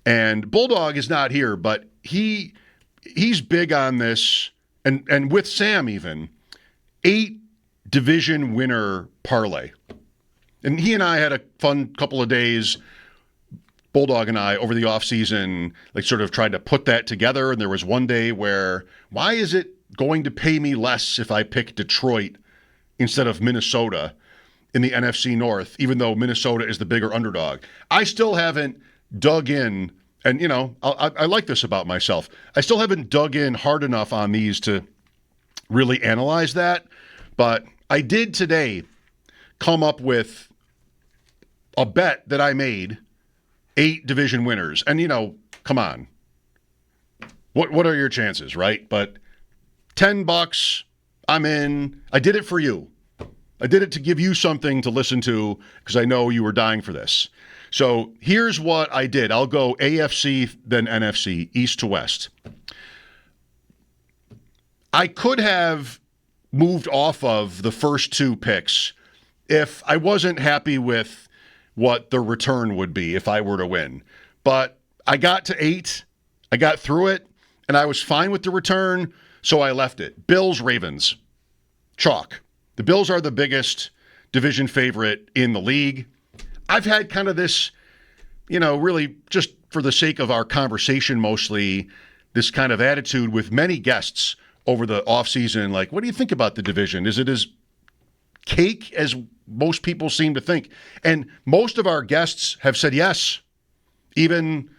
And Bulldog is not here, but he's big on this, and with Sam even, 8 division winner parlay. And he and I had a fun couple of days, Bulldog and I, over the offseason, like sort of tried to put that together. And there was one day where, why is it going to pay me less if I pick Detroit instead of Minnesota in the NFC North, even though Minnesota is the bigger underdog? I still haven't dug in, and I like this about myself. I still haven't dug in hard enough on these to really analyze that, but I did today come up with a bet that I made, 8 division winners. And, come on. What are your chances, right? But $10, I'm in. I did it for you. I did it to give you something to listen to because I know you were dying for this. So here's what I did. I'll go AFC, then NFC, East to West. I could have moved off of the first 2 picks if I wasn't happy with what the return would be if I were to win. But I got to 8, I got through it, and I was fine with the return, so I left it. Bills, Ravens, chalk. The Bills are the biggest division favorite in the league. I've had kind of this, really just for the sake of our conversation mostly, this kind of attitude with many guests over the offseason, like, what do you think about the division? Is it as cake as most people seem to think? And most of our guests have said yes. Even,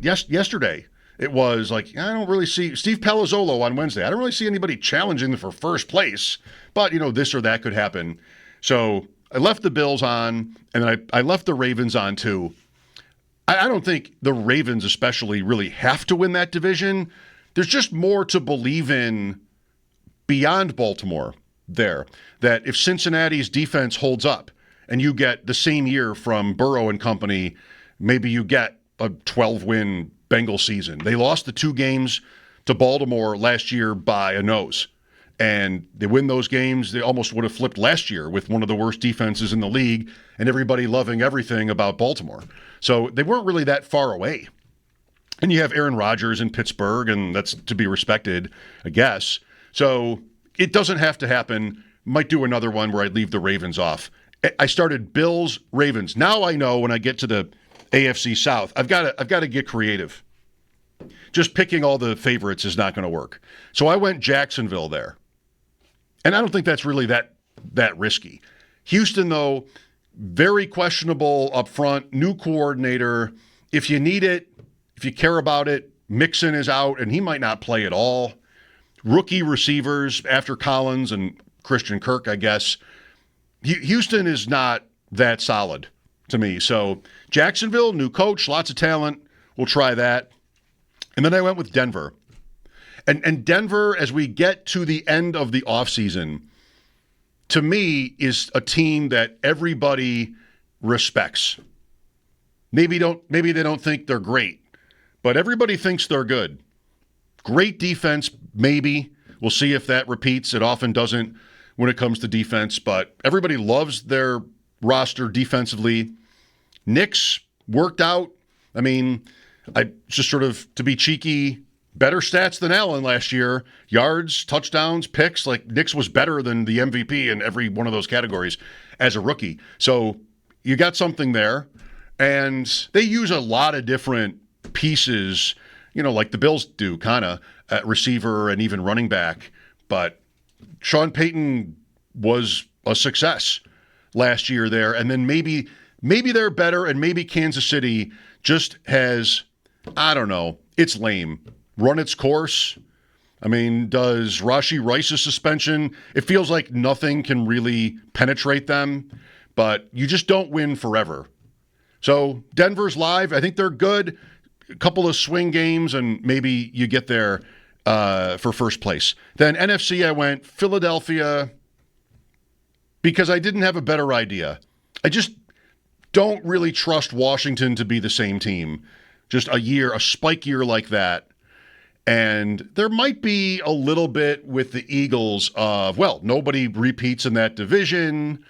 yesterday it was like, I don't really see Steve Palazzolo on Wednesday. I don't really see anybody challenging for first place, but this or that could happen. So I left the Bills on, and then I left the Ravens on too. I don't think the Ravens especially really have to win that division. There's just more to believe in beyond Baltimore there, that if Cincinnati's defense holds up and you get the same year from Burrow and company, maybe you get a 12-win Bengal season. They lost the 2 games to Baltimore last year by a nose, and they win those games. They almost would have flipped last year with one of the worst defenses in the league and everybody loving everything about Baltimore. So they weren't really that far away. And you have Aaron Rodgers in Pittsburgh, and that's to be respected, I guess. So it doesn't have to happen. Might do another one where I leave the Ravens off. I started Bills, Ravens. Now I know when I get to the AFC South, I've got to get creative. Just picking all the favorites is not going to work. So I went Jacksonville there. And I don't think that's really that risky. Houston, though, very questionable up front, new coordinator. If you need it, if you care about it, Mixon is out, and he might not play at all. Rookie receivers after Collins and Christian Kirk, I guess. Houston is not that solid to me. So Jacksonville, new coach, lots of talent. We'll try that. And then I went with Denver. And Denver, as we get to the end of the offseason, to me is a team that everybody respects. Maybe they don't think they're great, but everybody thinks they're good. Great defense, maybe. We'll see if that repeats. It often doesn't when it comes to defense, but everybody loves their roster defensively. Knicks worked out. I just sort of, to be cheeky, better stats than Allen last year. Yards, touchdowns, picks. Like, Knicks was better than the MVP in every one of those categories as a rookie. So you got something there. And they use a lot of different pieces, like the Bills do, kind of, at receiver and even running back. But Sean Payton was a success last year there. And then maybe they're better, and maybe Kansas City just has, I don't know, it's lame, run its course. Does Rashee Rice's suspension, it feels like nothing can really penetrate them, but you just don't win forever. So Denver's live. I think they're good. A couple of swing games, and maybe you get there for first place. Then NFC, I went Philadelphia because I didn't have a better idea. I just don't really trust Washington to be the same team. Just a spike year like that. And there might be a little bit with the Eagles of, nobody repeats in that division.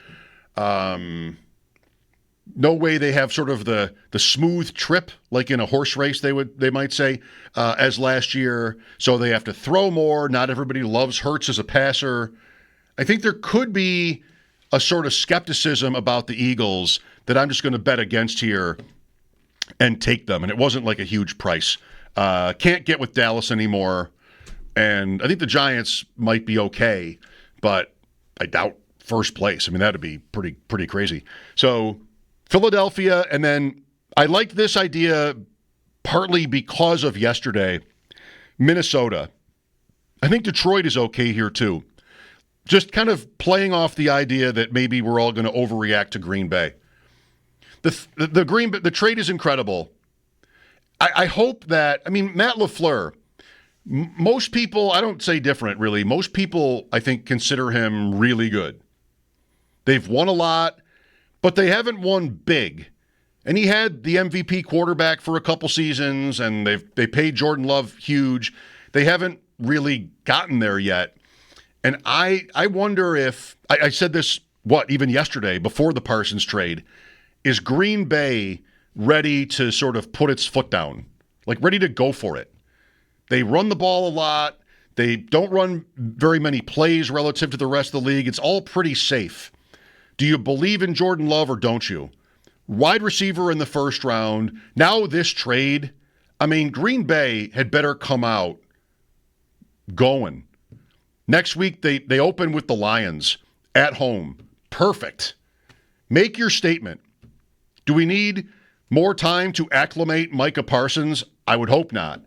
No way they have sort of the smooth trip like in a horse race, they might say, as last year. So they have to throw more. Not everybody loves Hurts as a passer. I think there could be a sort of skepticism about the Eagles that I'm just going to bet against here and take them. And it wasn't like a huge price. Can't get with Dallas anymore. And I think the Giants might be okay, but I doubt first place. I mean, that'd be pretty crazy. So Philadelphia, and then I liked this idea partly because of yesterday. Minnesota. I think Detroit is okay here too. Just kind of playing off the idea that maybe we're all going to overreact to Green Bay. The trade is incredible. I hope that, I mean, Matt LaFleur, most people, I don't say different really, most people I think consider him really good. They've won a lot, but they haven't won big. And he had the MVP quarterback for a couple seasons, and they paid Jordan Love huge. They haven't really gotten there yet. And I wonder if, I said this, even yesterday, before the Parsons trade, is Green Bay ready to sort of put its foot down? Like ready to go for it? They run the ball a lot. They don't run very many plays relative to the rest of the league. It's all pretty safe. Do you believe in Jordan Love or don't you? Wide receiver in the first round. Now this trade, I mean, Green Bay had better come out going. Next week, they open with the Lions at home. Perfect. Make your statement. Do we need more time to acclimate Micah Parsons? I would hope not.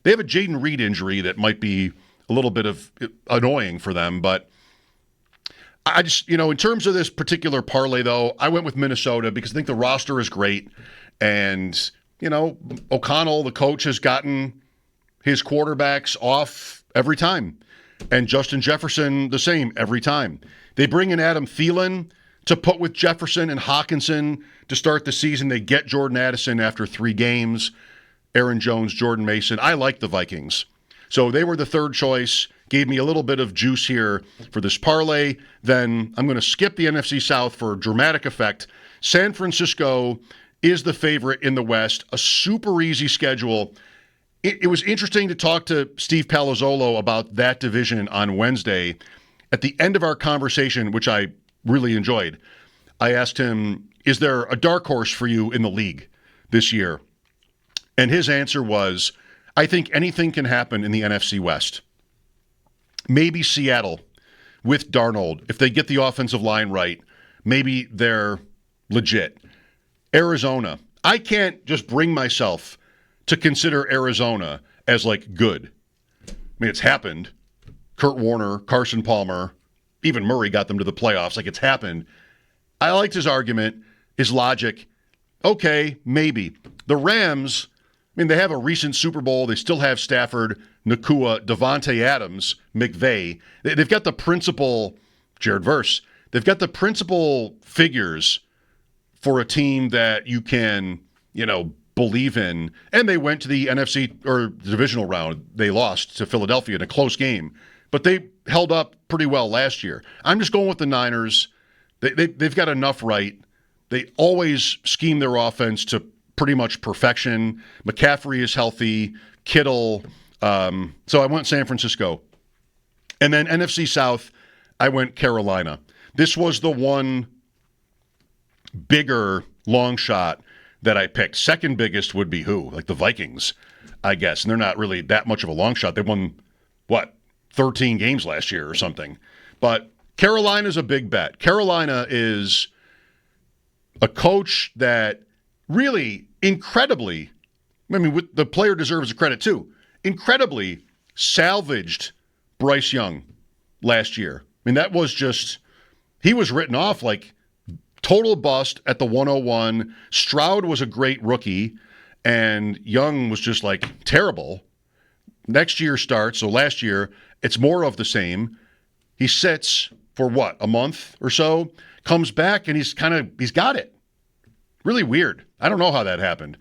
They have a Jaden Reed injury that might be a little bit of annoying for them, but I just, in terms of this particular parlay, though, I went with Minnesota because I think the roster is great. And, O'Connell, the coach, has gotten his quarterbacks off every time. And Justin Jefferson, the same every time. They bring in Adam Thielen to put with Jefferson and Hawkinson to start the season. They get Jordan Addison after 3 games. Aaron Jones, Jordan Mason. I like the Vikings. So they were the third choice. Gave me a little bit of juice here for this parlay. Then I'm going to skip the NFC South for dramatic effect. San Francisco is the favorite in the West. A super easy schedule. It was interesting to talk to Steve Palazzolo about that division on Wednesday. At the end of our conversation, which I really enjoyed, I asked him, is there a dark horse for you in the league this year? And his answer was, I think anything can happen in the NFC West. Maybe Seattle with Darnold. If they get the offensive line right, maybe they're legit. Arizona. I can't just bring myself to consider Arizona as like good. I mean, it's happened. Kurt Warner, Carson Palmer, even Murray got them to the playoffs. Like, it's happened. I liked his argument, his logic. Okay, maybe. The Rams, I mean, they have a recent Super Bowl. They still have Stafford, Nakua, Devontae Adams, McVay. They've got the principal, Jared Verse. They've got the principal figures for a team that you can, believe in. And they went to the NFC or divisional round. They lost to Philadelphia in a close game, but they held up pretty well last year. I'm just going with the Niners. They've got enough right. They always scheme their offense to pretty much perfection. McCaffrey is healthy. Kittle. So I went San Francisco. And then NFC South, I went Carolina. This was the one bigger long shot that I picked. Second biggest would be who? Like the Vikings, I guess. And they're not really that much of a long shot. They won, 13 games last year or something. But Carolina's a big bet. Carolina is a coach that really incredibly, the player deserves the credit too, incredibly salvaged Bryce Young last year. That was just, he was written off like total bust at the 101. Stroud was a great rookie, and Young was just like terrible. Next year starts, so last year, it's more of the same. He sits for a month or so, comes back, and he's got it. Really weird. I don't know how that happened.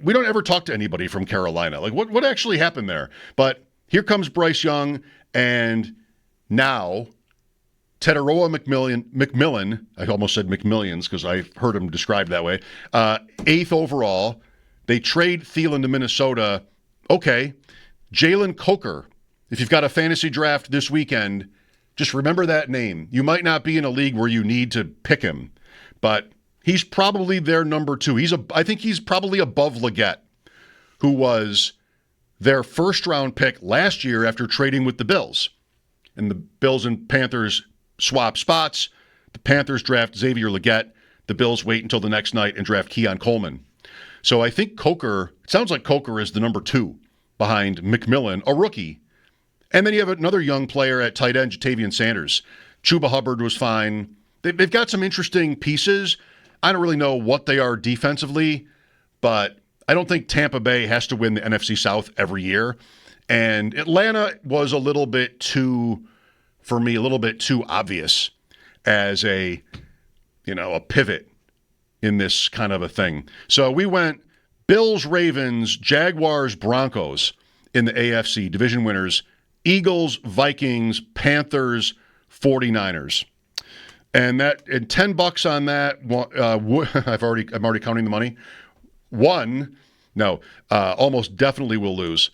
We don't ever talk to anybody from Carolina. Like, what actually happened there? But here comes Bryce Young, and now Teteroa McMillan, I almost said McMillions because I heard him described that way, 8th overall. They trade Thielen to Minnesota. Okay. Jalen Coker, if you've got a fantasy draft this weekend, just remember that name. You might not be in a league where you need to pick him, but he's probably their number 2. I think he's probably above Leggett, who was their first-round pick last year after trading with the Bills. And the Bills and Panthers swap spots. The Panthers draft Xavier Leggett. The Bills wait until the next night and draft Keon Coleman. So I think it sounds like Coker is the number 2 behind McMillan, a rookie. And then you have another young player at tight end, Jatavian Sanders. Chuba Hubbard was fine. They've got some interesting pieces. I don't really know what they are defensively, but I don't think Tampa Bay has to win the NFC South every year. And Atlanta was a little bit too obvious as a pivot in this kind of a thing. So we went Bills, Ravens, Jaguars, Broncos in the AFC division winners, Eagles, Vikings, Panthers, 49ers. And $10 on that, I'm already counting the money. Almost definitely will lose.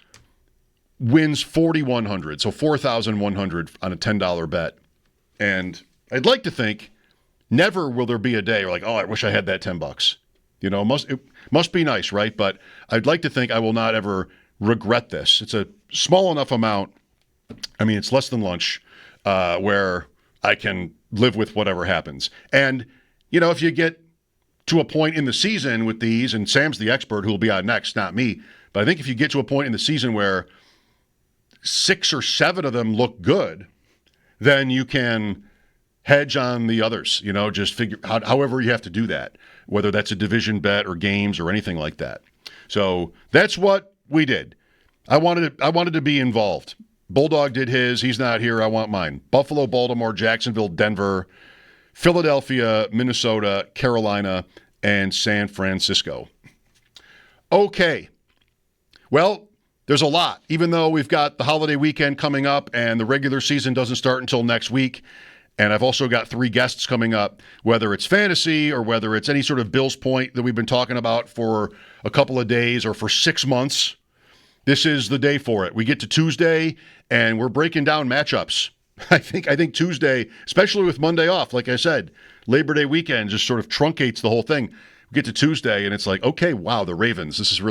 Wins 4,100, so 4,100 on a $10 bet. And I'd like to think never will there be a day where like, oh, I wish I had that $10. It must be nice, right? But I'd like to think I will not ever regret this. It's a small enough amount. I mean, it's less than lunch, where I can live with whatever happens. And, if you get to a point in the season with these, and Sam's the expert who will be on next, not me, but I think if you get to a point in the season where 6 or 7 of them look good, then you can hedge on the others, just figure out however you have to do that, whether that's a division bet or games or anything like that. So that's what we did. I wanted to be involved. Bulldog did his. He's not here. I want mine. Buffalo, Baltimore, Jacksonville, Denver, Philadelphia, Minnesota, Carolina, and San Francisco. Okay. Well, there's a lot, even though we've got the holiday weekend coming up and the regular season doesn't start until next week. And I've also got 3 guests coming up, whether it's fantasy or whether it's any sort of Bills point that we've been talking about for a couple of days or for 6 months. This is the day for it. We get to Tuesday and we're breaking down matchups. I think Tuesday, especially with Monday off, like I said, Labor Day weekend just sort of truncates the whole thing. We get to Tuesday and it's like, okay, wow, the Ravens, this is really